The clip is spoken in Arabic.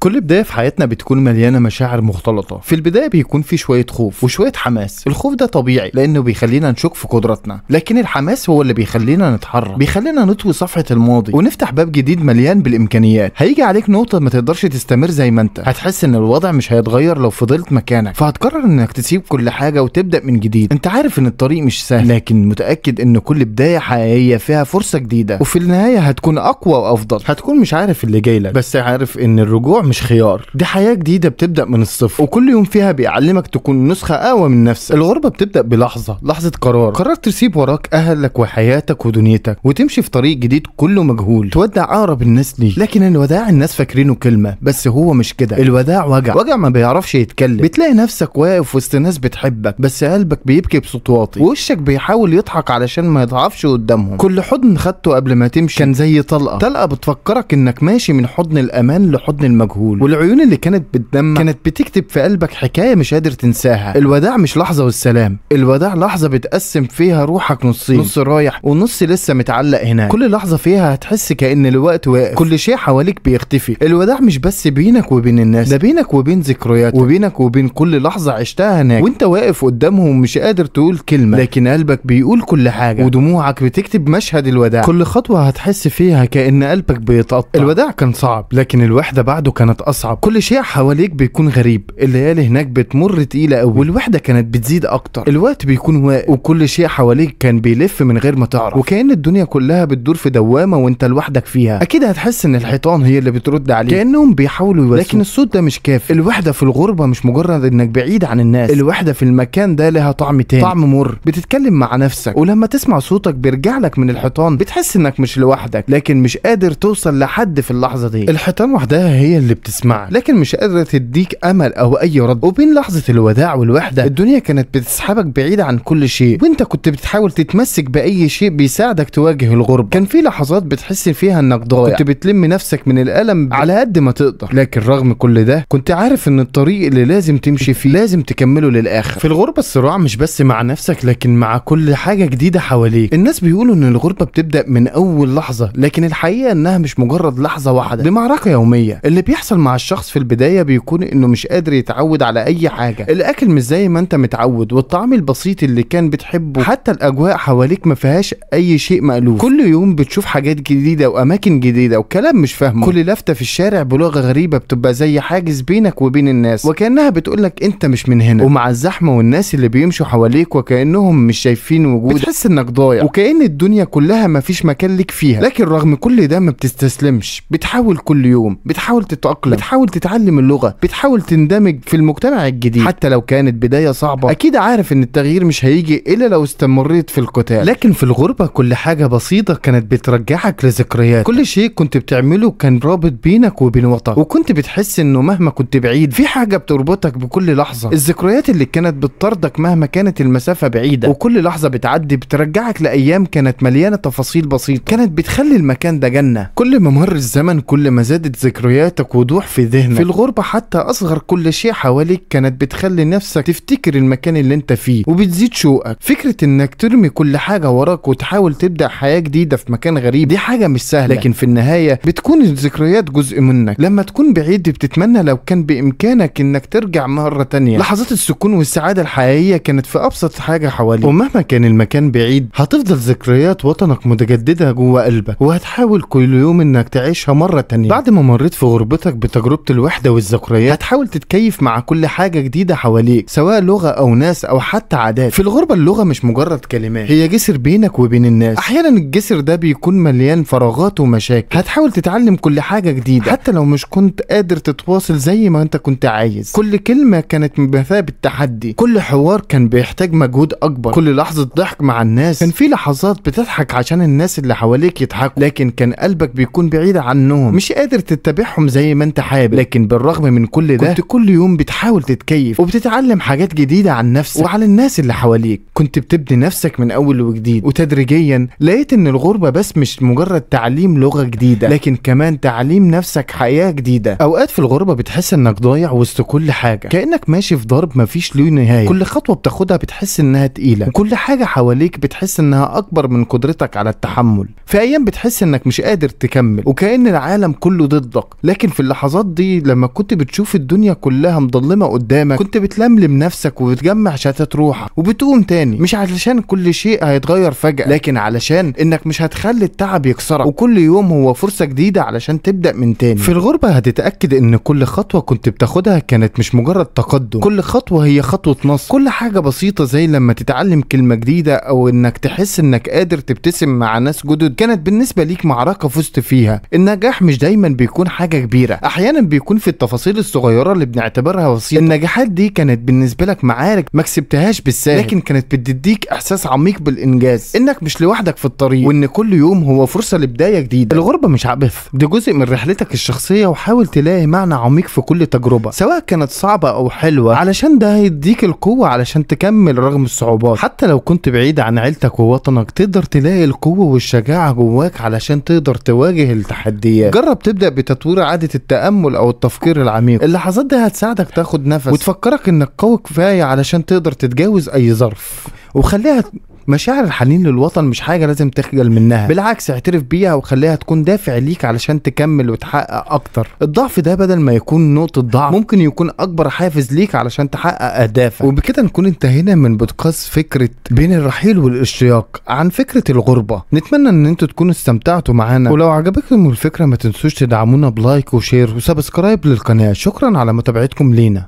كل بداية في حياتنا بتكون مليانة مشاعر مختلطة. في البداية بيكون في شوية خوف وشوية حماس. الخوف ده طبيعي لأنه بيخلينا نشك في قدراتنا، لكن الحماس هو اللي بيخلينا نتحرك، بيخلينا نطوي صفحة الماضي ونفتح باب جديد مليان بالإمكانيات. هيجي عليك نقطة ما تقدرش تستمر زي ما انت، هتحس ان الوضع مش هيتغير لو فضلت مكانك، فهتقرر انك تسيب كل حاجة وتبدأ من جديد. انت عارف ان الطريق مش سهل، لكن متأكد ان كل بداية حقيقية فيها فرصة جديدة، وفي النهاية هتكون أقوى وأفضل. هتكون مش عارف اللي جايلك، بس عارف ان الرجوع مش خيار. دي حياة جديدة بتبدأ من الصفر، وكل يوم فيها بيعلمك تكون نسخة أقوى من نفسك. الغربة بتبدأ لحظة قرار، قررت تسيب وراك أهلك وحياتك ودنيتك وتمشي في طريق جديد كله مجهول، تودع أقرب الناس ليك. لكن الوداع الناس فاكرينه كلمة، بس هو مش كده. الوداع وجع ما بيعرفش يتكلم. بتلاقي نفسك واقف وسط ناس بتحبك، بس قلبك بيبكي بصوت واطي، ووشك بيحاول يضحك علشان ما يضعفش قدامهم. كل حضن خدته قبل ما تمشي كان زي طلقة بتفكرك انك ماشي من حضن الأمان لحضن المجهول. والعيون اللي كانت بتدمع كانت بتكتب في قلبك حكاية مش قادر تنساها. الوداع مش لحظة والسلام، الوداع لحظة بتقسم فيها روحك نصين، نص رايح ونص لسه متعلق هناك. كل لحظة فيها هتحس كأن الوقت واقف، كل شيء حواليك بيختفي. الوداع مش بس بينك وبين الناس، ده بينك وبين ذكرياتك، وبينك وبين كل لحظة عشتها هناك وانت واقف قدامهم مش قادر تقول كلمة، لكن قلبك بيقول كل حاجة، ودموعك بتكتب مشهد الوداع. كل خطوة هتحس فيها كأن قلبك بيتقطع. الوداع كان صعب، لكن الوحدة بعده كانت أصعب. كل شيء حواليك بيكون غريب، الليالي هناك بتمر تقيلة قوي، والوحدة كانت بتزيد أكتر. الوقت بيكون واقف، وكل شيء حواليك كان بيلف من غير ما تعرف، وكأن الدنيا كلها بتدور في دوامة وانت لوحدك فيها. أكيد هتحس إن الحيطان هي اللي بترد عليك، كأنهم بيحاولوا يواسوا، لكن الصوت ده مش كافي. الوحدة في الغربة مش مجرد إنك بعيد عن الناس، الوحدة في المكان ده لها طعم تاني، طعم مر. بتتكلم مع نفسك، ولما تسمع صوتك بيرجع لك من الحيطان بتحس إنك مش لوحدك، لكن مش قادر توصل لحد في اللحظة دي. الحيطان وحدها هي اللي بتسمعك، لكن مش قادرة تديك أمل أو أي رد. وبين لحظة الوداع والوحدة الدنيا كانت بتسحبك بعيد عن كل شيء، وانت كنت بتحاول تتمسك بأي شيء بيساعدك تواجه الغربة. كان في لحظات بتحس فيها إنك ضايع، كنت بتلم نفسك من الألم على قد ما تقدر، لكن رغم كل ده كنت عارف إن الطريق اللي لازم تمشي فيه لازم تكمله للآخر. في الغربة الصراع مش بس مع نفسك، لكن مع كل حاجة جديدة حواليك. الناس بيقولوا إن الغربة بتبدأ من أول لحظة، لكن الحقيقة إنها مش مجرد لحظة واحدة، دي معركة يومية. اللي بيحصل مع الشخص في البداية بيكون إنه مش قادر يتعود على أي حاجة، الأكل مش زي ما أنت متعود، والطعم البسيط اللي كان بتحبه، حتى الأجواء حواليك ما فيهاش أي شيء مألوف. كل يوم بتشوف حاجات جديدة وأماكن جديدة وكلام مش فاهمه. كل لفتة في الشارع بلغة غريبة بتبقى زي حاجز بينك وبين الناس، وكأنها بتقولك أنت مش من هنا. ومع الزحمة والناس اللي بيمشوا حواليك وكأنهم مش شايفين وجودك، بتحس إنك ضايع، وكأن الدنيا كلها ما فيش مكان لك فيها. لكن رغم كل ده ما بتستسلمش، بتحاول كل يوم، بتحاول تتأقلم، بتحاول تتعلم اللغة، بتحاول تندمج في المجتمع الجديد. حتى لو كانت بداية صعبة، أكيد عارف إن التغيير مش هيجي إلا لو استمريت في القتال. لكن في الغربة كل حاجة بسيطة كانت بترجعك لذكريات. كل شيء كنت بتعمله كان رابط بينك وبين وطنك، وكنت بتحس إنه مهما كنت بعيد في حاجة بتربطك بكل لحظة. الذكريات اللي كانت بتطاردك مهما كانت المسافة بعيدة، وكل لحظة بتعدي بترجعك لأيام كانت مليانة تفاصيل بسيطة، كانت بتخلي المكان ده جنة. كل ما مر الزمن كل ما زادت ذكرياتك وضوح في ذهنك. في الغربة حتى أصغر كل شيء حواليك كانت بتخلي نفسك تفتكر المكان اللي انت فيه، وبتزيد شوقك. فكرة انك ترمي كل حاجة وراك وتحاول تبدأ حياة جديدة في مكان غريب دي حاجة مش سهلة، لكن في النهاية بتكون الذكريات جزء منك. لما تكون بعيد بتتمنى لو كان بإمكانك انك ترجع مرة تانية. لحظات السكون والسعادة الحقيقية كانت في أبسط حاجة حواليك، ومهما كان المكان بعيد هتفضل ذكريات وطنك متجددة جوه قلبك، وهتحاول كل يوم انك تعيشها مرة تانية. بعد ما مريت في غربتك بتجربة الوحدة والذكريات هتحاول تتكيف مع كل حاجة جديدة حواليك، سواء لغة أو ناس أو حتى عادات. في الغربة اللغة مش مجرد كلمات، هي جسر بينك وبين الناس. أحيانا الجسر ده بيكون مليان فراغات ومشاكل. هتحاول تتعلم كل حاجة جديدة حتى لو مش كنت قادر تتواصل زي ما انت كنت عايز. كل كلمة كانت بمثابة تحدي، كل حوار كان بيحتاج مجهود أكبر، كل لحظة ضحك مع الناس. كان في لحظات بتضحك عشان الناس اللي حواليك يضحكوا، لكن كان قلبك بيكون بعيد عنهم، مش قادر تتبعهم زي ما انت حابب. لكن بالرغم من كل ده كنت كل يوم بتحاول تتكيف وبتتعلم حاجات جديدة عن نفسك وعلى الناس اللي حواليك. كنت بتبني نفسك من أول وجديد، وتدريجيا لقيت ان الغربة بس مش مجرد تعليم لغة جديدة، لكن كمان تعليم نفسك حياة جديدة. اوقات في الغربة بتحس انك ضايع وسط كل حاجة، كأنك ماشي في ضرب مفيش له نهاية. كل خطوة بتاخدها بتحس انها تقيلة، وكل حاجة حواليك بتحس انها اكبر من قدرتك على التحمل. في ايام بتحس انك مش قادر تكمل وكأن العالم كله ضدك، لكن في اللحظات دي لما كنت بتشوف الدنيا كلها مظلمة قدامك كنت بتلملم نفسك وبتجمع شتات روحك وبتقوم تاني، مش علشان كل شيء هيتغير فجأة، لكن علشان انك مش هتخلي التعب يكسرك، وكل يوم هو فرصة جديدة علشان تبدأ من تاني. في الغربة هتتأكد ان كل خطوة كنت بتاخدها كانت مش مجرد تقدم، كل خطوة هي خطوة نصر. كل حاجة بسيطة زي لما تتعلم كلمة جديدة او انك تحس انك قادر تبتسم مع ناس جدد كانت بالنسبة ليك معركة فزت فيها. النجاح مش دايما بيكون حاجة كبيرة، احيانا بيكون في التفاصيل الصغيرة اللي بنعتبرها بسيطة. النجاحات دي كانت بالنسبة لك معارك ما كسبتهاش بالسهل، لكن كانت بتديك احساس عميق بالانجاز، انك مش لوحدك في الطريق، وان كل يوم هو فرصة لبداية جديدة. الغربة مش عبث، دي جزء من رحلتك الشخصية، وحاول تلاقي معنى عميق في كل تجربة سواء كانت صعبة او حلوة، علشان ده هيديك القوة علشان تكمل رغم الصعوبات. حتى لو كنت بعيد عن عيلتك ووطنك تقدر تلاقي القوة والشجاعة جواك علشان تقدر تواجه التحديات. جرب تبدأ بتطوير عادة التأمل او التفكير العميق. اللحظات دي هتساعدك تاخد نفس وتفكرك انك قوي كفاية علشان تقدر تتجاوز اي ظرف، وخليها مشاعر الحنين للوطن مش حاجة لازم تخجل منها، بالعكس اعترف بيها وخليها تكون دافع ليك علشان تكمل وتحقق اكتر. الضعف ده بدل ما يكون نقطة ضعف ممكن يكون اكبر حافز ليك علشان تحقق اهدافك. وبكده نكون انتهينا من بودكاست فكرة بين الرحيل والاشتياق عن فكرة الغربة. نتمنى ان انتوا تكونوا استمتعتوا معانا، ولو عجبتكم الفكرة ما تنسوش تدعمونا بلايك وشير وسبسكرايب للقناة. شكرا على متابعتكم لينا.